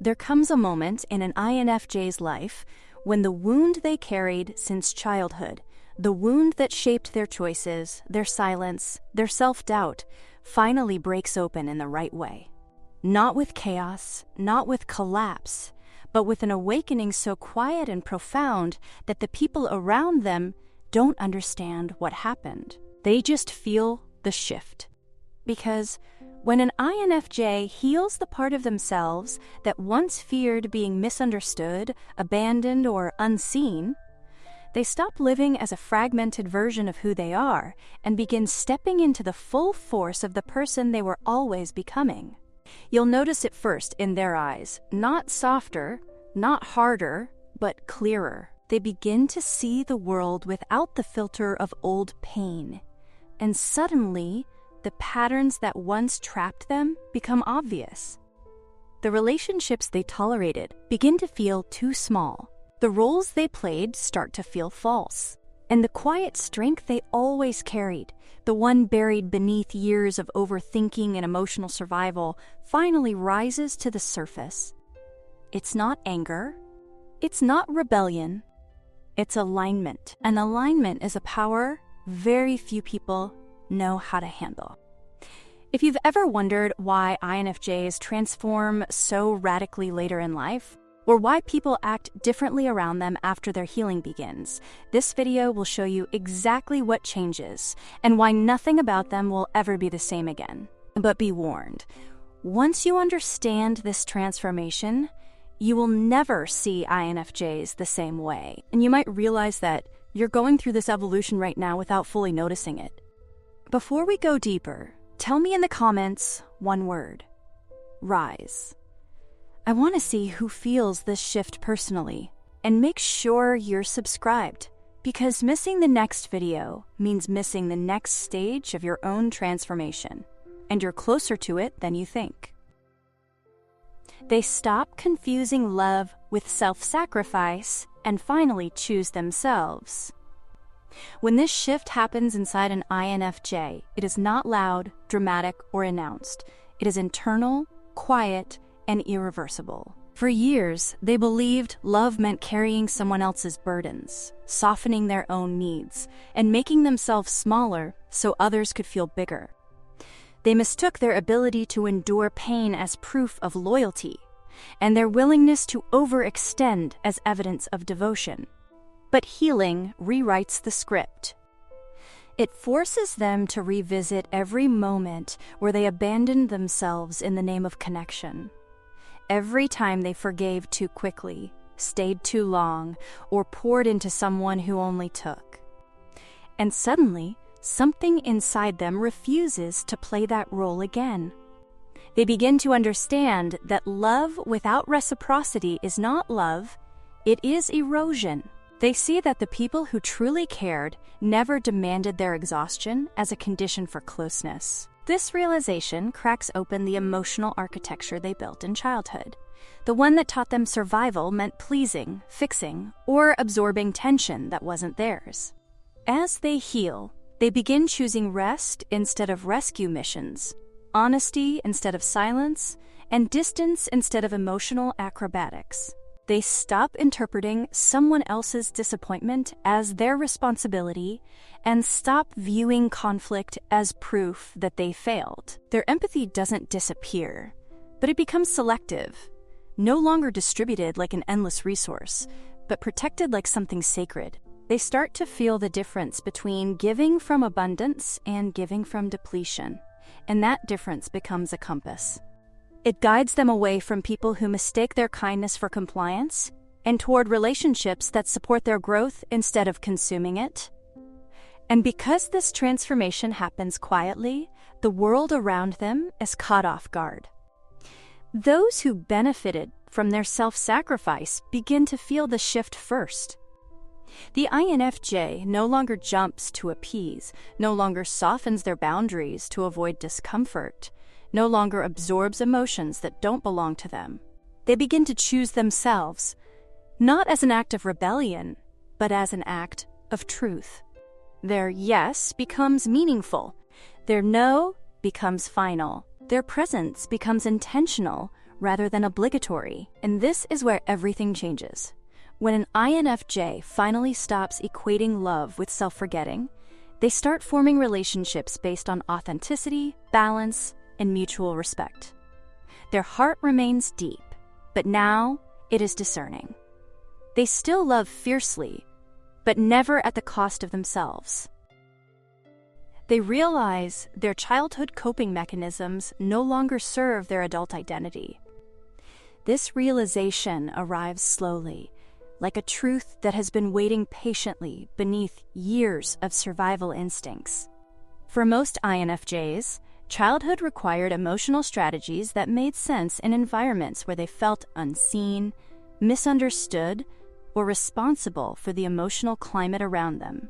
There comes a moment in an INFJ's life when the wound they carried since childhood, the wound that shaped their choices, their silence, their self-doubt, finally breaks open in the right way. Not with chaos, not with collapse, but with an awakening so quiet and profound that the people around them don't understand what happened. They just feel the shift. Because when an INFJ heals the part of themselves that once feared being misunderstood, abandoned, or unseen, they stop living as a fragmented version of who they are and begin stepping into the full force of the person they were always becoming. You'll notice it first in their eyes, not softer, not harder, but clearer. They begin to see the world without the filter of old pain. And suddenly, the patterns that once trapped them become obvious. The relationships they tolerated begin to feel too small. The roles they played start to feel false. And the quiet strength they always carried, the one buried beneath years of overthinking and emotional survival, finally rises to the surface. It's not anger. It's not rebellion. It's alignment. And alignment is a power very few people know how to handle. If you've ever wondered why INFJs transform so radically later in life, or why people act differently around them after their healing begins, this video will show you exactly what changes and why nothing about them will ever be the same again. But be warned, once you understand this transformation, you will never see INFJs the same way. And you might realize that you're going through this evolution right now without fully noticing it. Before we go deeper, tell me in the comments one word: rise. I want to see who feels this shift personally, and make sure you're subscribed, because missing the next video means missing the next stage of your own transformation, and you're closer to it than you think. They stop confusing love with self-sacrifice and finally choose themselves. When this shift happens inside an INFJ, it is not loud, dramatic, or announced. It is internal, quiet, and irreversible. For years, they believed love meant carrying someone else's burdens, softening their own needs, and making themselves smaller so others could feel bigger. They mistook their ability to endure pain as proof of loyalty, and their willingness to overextend as evidence of devotion. But healing rewrites the script. It forces them to revisit every moment where they abandoned themselves in the name of connection. Every time they forgave too quickly, stayed too long, or poured into someone who only took. And suddenly, something inside them refuses to play that role again. They begin to understand that love without reciprocity is not love, it is erosion. They see that the people who truly cared never demanded their exhaustion as a condition for closeness. This realization cracks open the emotional architecture they built in childhood, the one that taught them survival meant pleasing, fixing, or absorbing tension that wasn't theirs. As they heal, they begin choosing rest instead of rescue missions, honesty instead of silence, and distance instead of emotional acrobatics. They stop interpreting someone else's disappointment as their responsibility and stop viewing conflict as proof that they failed. Their empathy doesn't disappear, but it becomes selective, no longer distributed like an endless resource, but protected like something sacred. They start to feel the difference between giving from abundance and giving from depletion, and that difference becomes a compass. It guides them away from people who mistake their kindness for compliance and toward relationships that support their growth instead of consuming it. And because this transformation happens quietly, the world around them is caught off guard. Those who benefited from their self-sacrifice begin to feel the shift first. The INFJ no longer jumps to appease, no longer softens their boundaries to avoid discomfort, no longer absorbs emotions that don't belong to them. They begin to choose themselves, not as an act of rebellion, but as an act of truth. Their yes becomes meaningful. Their no becomes final. Their presence becomes intentional rather than obligatory. And this is where everything changes. When an INFJ finally stops equating love with self-forgetting, they start forming relationships based on authenticity, balance, and mutual respect. Their heart remains deep, but now it is discerning. They still love fiercely, but never at the cost of themselves. They realize their childhood coping mechanisms no longer serve their adult identity. This realization arrives slowly, like a truth that has been waiting patiently beneath years of survival instincts. For most INFJs, childhood required emotional strategies that made sense in environments where they felt unseen, misunderstood, or responsible for the emotional climate around them.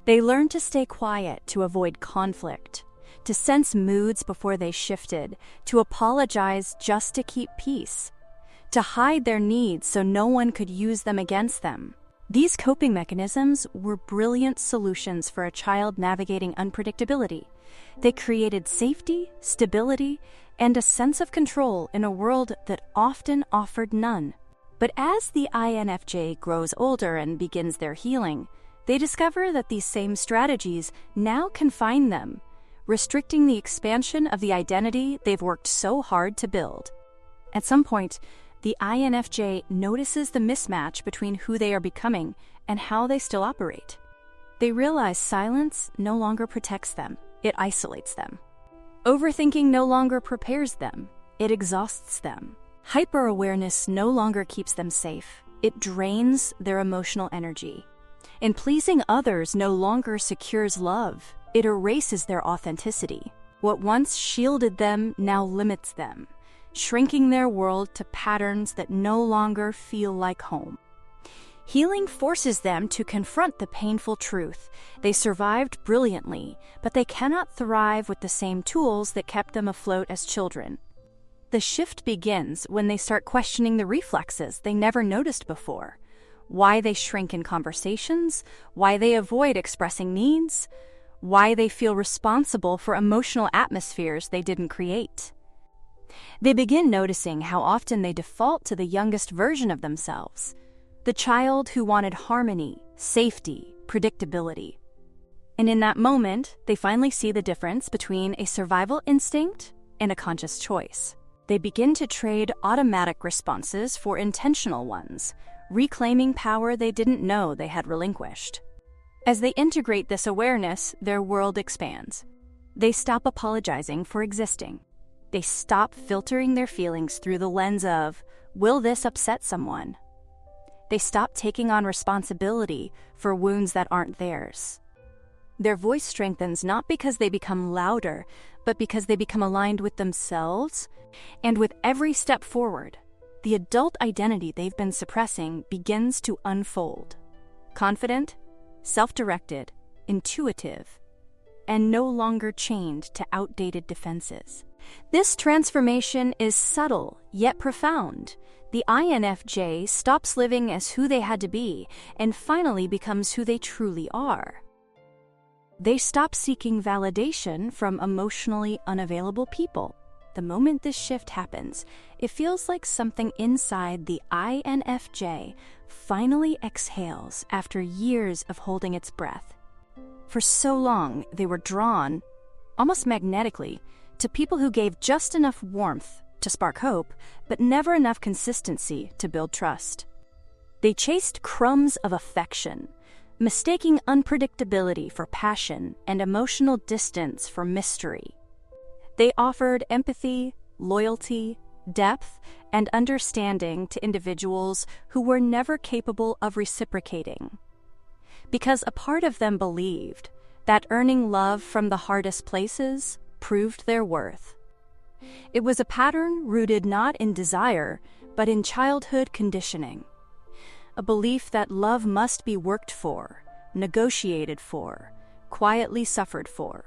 They learned to stay quiet to avoid conflict, to sense moods before they shifted, to apologize just to keep peace, to hide their needs so no one could use them against them. These coping mechanisms were brilliant solutions for a child navigating unpredictability. They created safety, stability, and a sense of control in a world that often offered none. But as the INFJ grows older and begins their healing, they discover that these same strategies now confine them, restricting the expansion of the identity they've worked so hard to build. At some point, the INFJ notices the mismatch between who they are becoming and how they still operate. They realize silence no longer protects them, it isolates them. Overthinking no longer prepares them, it exhausts them. Hyper-awareness no longer keeps them safe, it drains their emotional energy. And pleasing others no longer secures love, it erases their authenticity. What once shielded them now limits them, shrinking their world to patterns that no longer feel like home. Healing forces them to confront the painful truth. They survived brilliantly, but they cannot thrive with the same tools that kept them afloat as children. The shift begins when they start questioning the reflexes they never noticed before. Why they shrink in conversations, why they avoid expressing needs, why they feel responsible for emotional atmospheres they didn't create. They begin noticing how often they default to the youngest version of themselves, the child who wanted harmony, safety, predictability. And in that moment, they finally see the difference between a survival instinct and a conscious choice. They begin to trade automatic responses for intentional ones, reclaiming power they didn't know they had relinquished. As they integrate this awareness, their world expands. They stop apologizing for existing. They stop filtering their feelings through the lens of, will this upset someone? They stop taking on responsibility for wounds that aren't theirs. Their voice strengthens not because they become louder, but because they become aligned with themselves, and with every step forward, the adult identity they've been suppressing begins to unfold. Confident, self-directed, intuitive, and no longer chained to outdated defenses. This transformation is subtle, yet profound. The INFJ stops living as who they had to be and finally becomes who they truly are. They stop seeking validation from emotionally unavailable people. The moment this shift happens, it feels like something inside the INFJ finally exhales after years of holding its breath. For so long, they were drawn, almost magnetically, to people who gave just enough warmth to spark hope, but never enough consistency to build trust. They chased crumbs of affection, mistaking unpredictability for passion and emotional distance for mystery. They offered empathy, loyalty, depth, and understanding to individuals who were never capable of reciprocating. Because a part of them believed that earning love from the hardest places proved their worth. It was a pattern rooted not in desire, but in childhood conditioning. A belief that love must be worked for, negotiated for, quietly suffered for.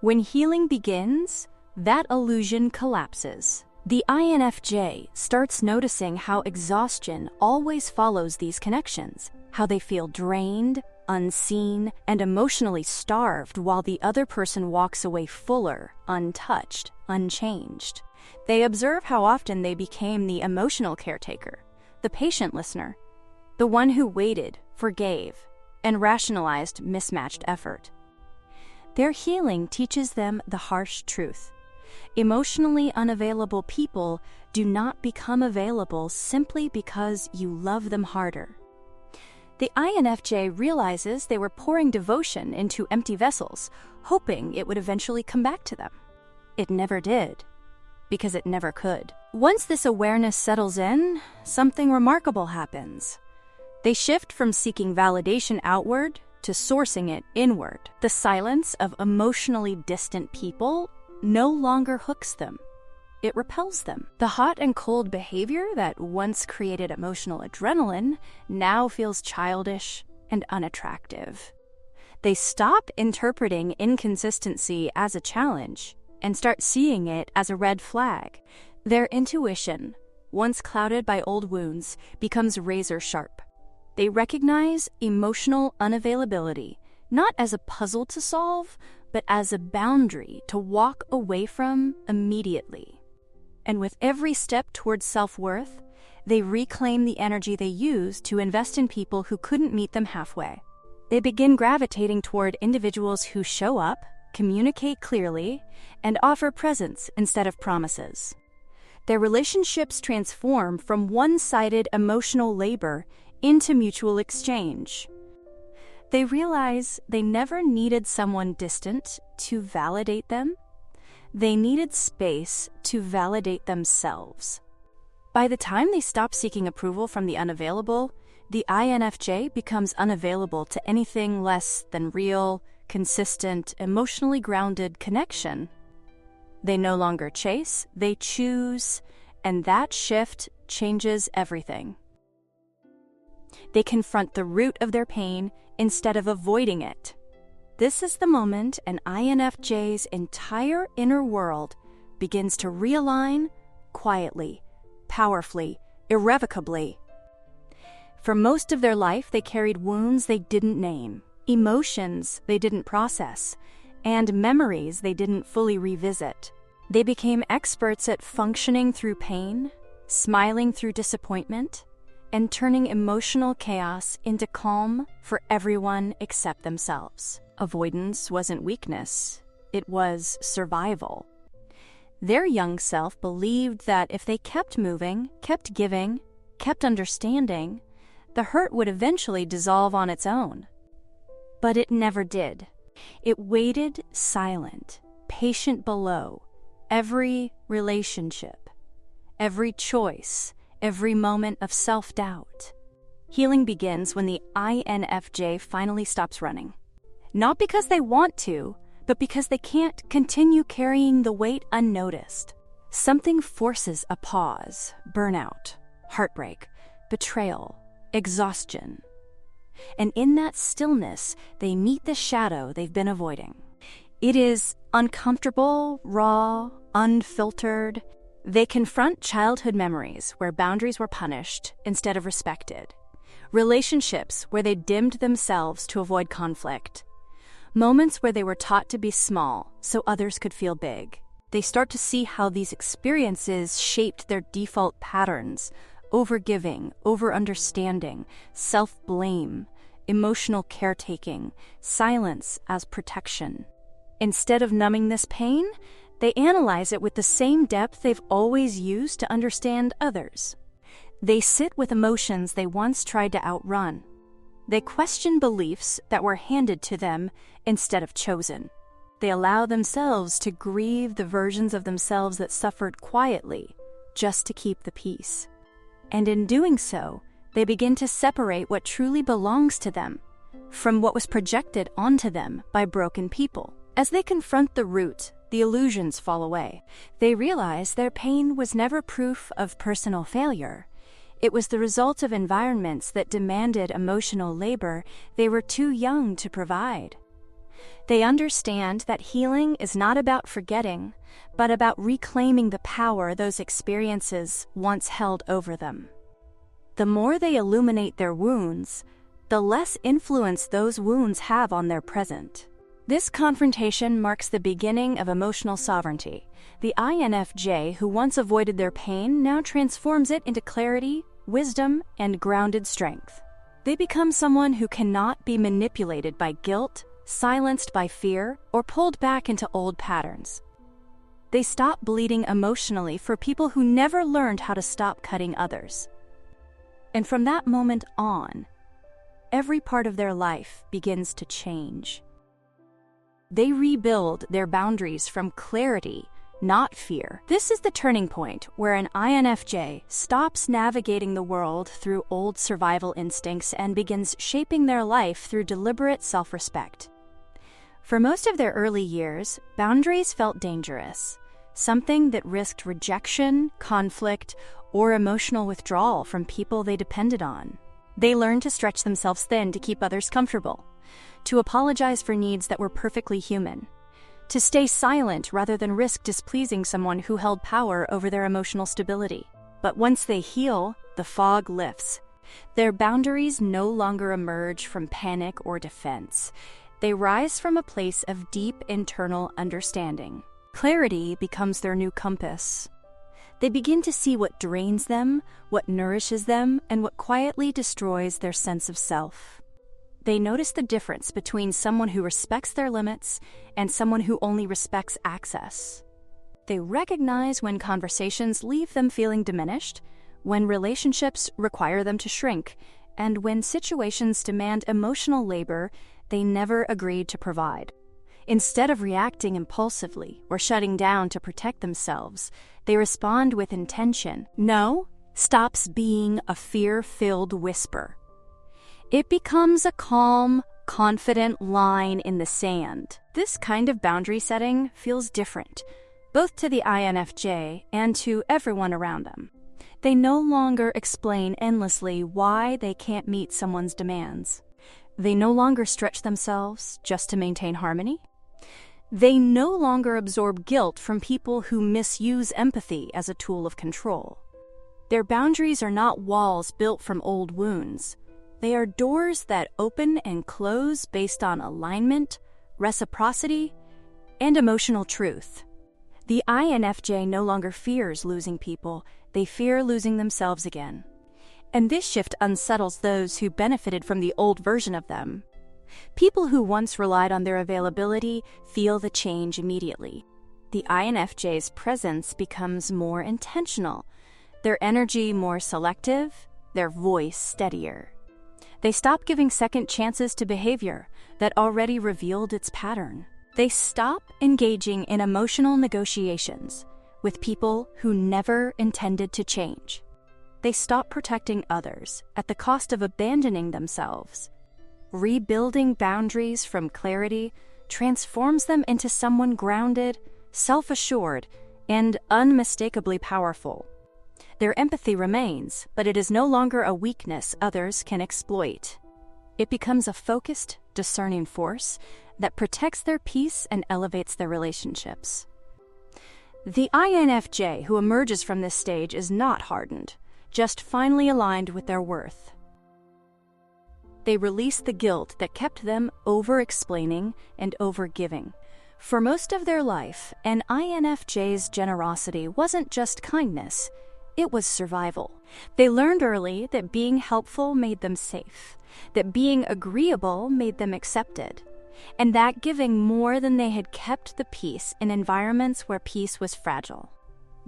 When healing begins, that illusion collapses. The INFJ starts noticing how exhaustion always follows these connections, how they feel drained, unseen, and emotionally starved while the other person walks away fuller, untouched, unchanged. They observe how often they became the emotional caretaker, the patient listener, the one who waited, forgave, and rationalized mismatched effort. Their healing teaches them the harsh truth. Emotionally unavailable people do not become available simply because you love them harder. The INFJ realizes they were pouring devotion into empty vessels, hoping it would eventually come back to them. It never did, because it never could. Once this awareness settles in, something remarkable happens. They shift from seeking validation outward to sourcing it inward. The silence of emotionally distant people no longer hooks them. It repels them. The hot and cold behavior that once created emotional adrenaline now feels childish and unattractive. They stop interpreting inconsistency as a challenge and start seeing it as a red flag. Their intuition, once clouded by old wounds, becomes razor sharp. They recognize emotional unavailability not as a puzzle to solve, but as a boundary to walk away from immediately. And with every step towards self-worth, they reclaim the energy they used to invest in people who couldn't meet them halfway. They begin gravitating toward individuals who show up, communicate clearly, and offer presence instead of promises. Their relationships transform from one-sided emotional labor into mutual exchange. They realize they never needed someone distant to validate them. They needed space to validate themselves. By the time they stop seeking approval from the unavailable, the INFJ becomes unavailable to anything less than real, consistent, emotionally grounded connection. They no longer chase, they choose, and that shift changes everything. They confront the root of their pain instead of avoiding it. This is the moment an INFJ's entire inner world begins to realign quietly, powerfully, irrevocably. For most of their life, they carried wounds they didn't name, emotions they didn't process, and memories they didn't fully revisit. They became experts at functioning through pain, smiling through disappointment, and turning emotional chaos into calm for everyone except themselves. Avoidance wasn't weakness, it was survival. Their young self believed that if they kept moving, kept giving, kept understanding, the hurt would eventually dissolve on its own. But it never did. It waited silent, patient below every relationship, every choice, every moment of self-doubt. Healing begins when the INFJ finally stops running. Not because they want to, but because they can't continue carrying the weight unnoticed. Something forces a pause, burnout, heartbreak, betrayal, exhaustion. And in that stillness, they meet the shadow they've been avoiding. It is uncomfortable, raw, unfiltered. They confront childhood memories where boundaries were punished instead of respected. Relationships where they dimmed themselves to avoid conflict. Moments where they were taught to be small so others could feel big. They start to see how these experiences shaped their default patterns: overgiving, overunderstanding, self-blame, emotional caretaking, silence as protection. Instead of numbing this pain, they analyze it with the same depth they've always used to understand others. They sit with emotions they once tried to outrun. They question beliefs that were handed to them instead of chosen. They allow themselves to grieve the versions of themselves that suffered quietly, just to keep the peace. And in doing so, they begin to separate what truly belongs to them from what was projected onto them by broken people. As they confront the root, the illusions fall away. They realize their pain was never proof of personal failure. It was the result of environments that demanded emotional labor they were too young to provide. They understand that healing is not about forgetting, but about reclaiming the power those experiences once held over them. The more they illuminate their wounds, the less influence those wounds have on their present. This confrontation marks the beginning of emotional sovereignty. The INFJ who once avoided their pain now transforms it into clarity, wisdom, and grounded strength. They become someone who cannot be manipulated by guilt, silenced by fear, or pulled back into old patterns. They stop bleeding emotionally for people who never learned how to stop cutting others. And from that moment on, every part of their life begins to change. They rebuild their boundaries from clarity, not fear. This is the turning point where an INFJ stops navigating the world through old survival instincts and begins shaping their life through deliberate self-respect. For most of their early years, boundaries felt dangerous, something that risked rejection, conflict, or emotional withdrawal from people they depended on. They learned to stretch themselves thin to keep others comfortable, to apologize for needs that were perfectly human, to stay silent rather than risk displeasing someone who held power over their emotional stability. But once they heal, the fog lifts. Their boundaries no longer emerge from panic or defense. They rise from a place of deep internal understanding. Clarity becomes their new compass. They begin to see what drains them, what nourishes them, and what quietly destroys their sense of self. They notice the difference between someone who respects their limits and someone who only respects access. They recognize when conversations leave them feeling diminished, when relationships require them to shrink, and when situations demand emotional labor they never agreed to provide. Instead of reacting impulsively or shutting down to protect themselves, they respond with intention. No stops being a fear-filled whisper. It becomes a calm, confident line in the sand. This kind of boundary setting feels different, both to the INFJ and to everyone around them. They no longer explain endlessly why they can't meet someone's demands. They no longer stretch themselves just to maintain harmony. They no longer absorb guilt from people who misuse empathy as a tool of control. Their boundaries are not walls built from old wounds. They are doors that open and close based on alignment, reciprocity, and emotional truth. The INFJ no longer fears losing people, they fear losing themselves again. And this shift unsettles those who benefited from the old version of them. People who once relied on their availability feel the change immediately. The INFJ's presence becomes more intentional, their energy more selective, their voice steadier. They stop giving second chances to behavior that already revealed its pattern. They stop engaging in emotional negotiations with people who never intended to change. They stop protecting others at the cost of abandoning themselves. Rebuilding boundaries from clarity transforms them into someone grounded, self-assured, and unmistakably powerful. Their empathy remains, but it is no longer a weakness others can exploit. It becomes a focused, discerning force that protects their peace and elevates their relationships. The INFJ who emerges from this stage is not hardened, just finely aligned with their worth. They release the guilt that kept them over-explaining and over-giving. For most of their life, an INFJ's generosity wasn't just kindness, it was survival. They learned early that being helpful made them safe, that being agreeable made them accepted, and that giving more than they had kept the peace in environments where peace was fragile.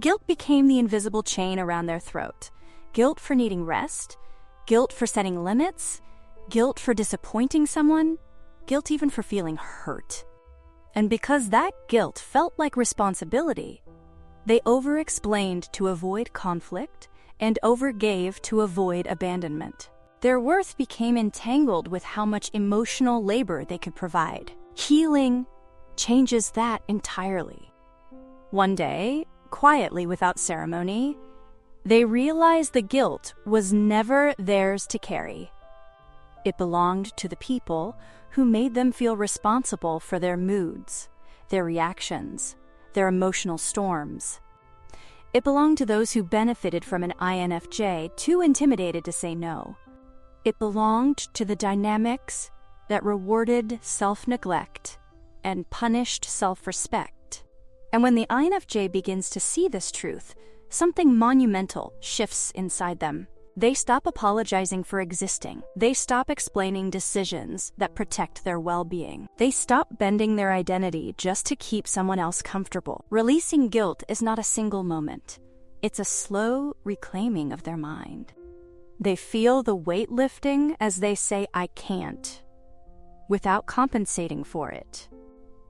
Guilt became the invisible chain around their throat. Guilt for needing rest, guilt for setting limits, guilt for disappointing someone, guilt even for feeling hurt. And because that guilt felt like responsibility, they over-explained to avoid conflict and over-gave to avoid abandonment. Their worth became entangled with how much emotional labor they could provide. Healing changes that entirely. One day, quietly without ceremony, they realized the guilt was never theirs to carry. It belonged to the people who made them feel responsible for their moods, their reactions, their emotional storms. It belonged to those who benefited from an INFJ too intimidated to say no. It belonged to the dynamics that rewarded self-neglect and punished self-respect. And when the INFJ begins to see this truth, something monumental shifts inside them. They stop apologizing for existing. They stop explaining decisions that protect their well-being. They stop bending their identity just to keep someone else comfortable. Releasing guilt is not a single moment. It's a slow reclaiming of their mind. They feel the weight lifting as they say, "I can't," without compensating for it.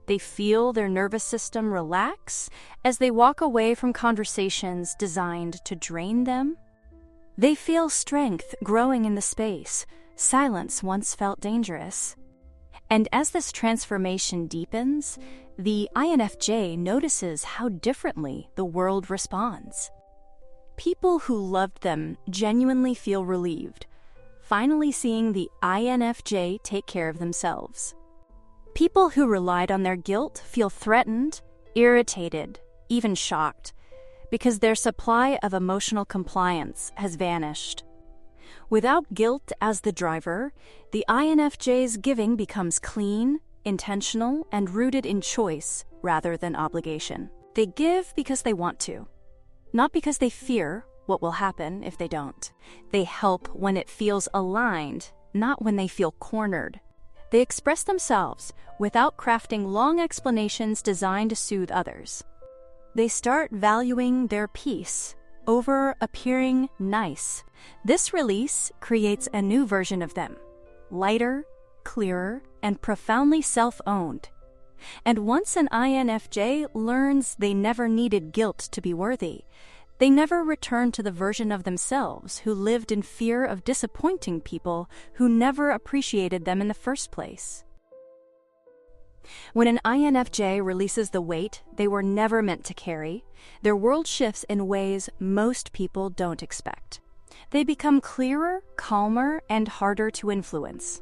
They feel their nervous system relax as they walk away from conversations designed to drain them. They feel strength growing in the space silence once felt dangerous. And as this transformation deepens, the INFJ notices how differently the world responds. People who loved them genuinely feel relieved, finally seeing the INFJ take care of themselves. People who relied on their guilt feel threatened, irritated, even shocked, because their supply of emotional compliance has vanished. Without guilt as the driver, the INFJ's giving becomes clean, intentional, and rooted in choice rather than obligation. They give because they want to, not because they fear what will happen if they don't. They help when it feels aligned, not when they feel cornered. They express themselves without crafting long explanations designed to soothe others. They start valuing their peace over appearing nice. This release creates a new version of them, lighter, clearer, and profoundly self-owned. And once an INFJ learns they never needed guilt to be worthy, they never return to the version of themselves who lived in fear of disappointing people who never appreciated them in the first place. When an INFJ releases the weight they were never meant to carry, their world shifts in ways most people don't expect. They become clearer, calmer, and harder to influence.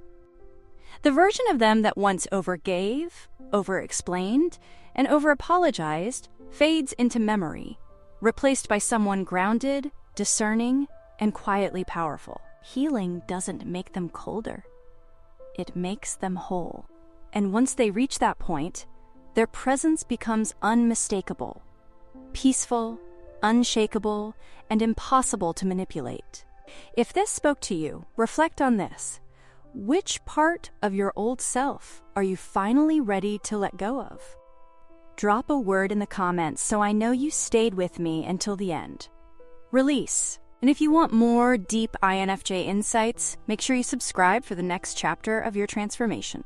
The version of them that once overgave, over-explained, and over-apologized fades into memory, replaced by someone grounded, discerning, and quietly powerful. Healing doesn't make them colder. It makes them whole. And once they reach that point, their presence becomes unmistakable, peaceful, unshakable, and impossible to manipulate. If this spoke to you, reflect on this. Which part of your old self are you finally ready to let go of? Drop a word in the comments so I know you stayed with me until the end. Release. And if you want more deep INFJ insights, make sure you subscribe for the next chapter of your transformation.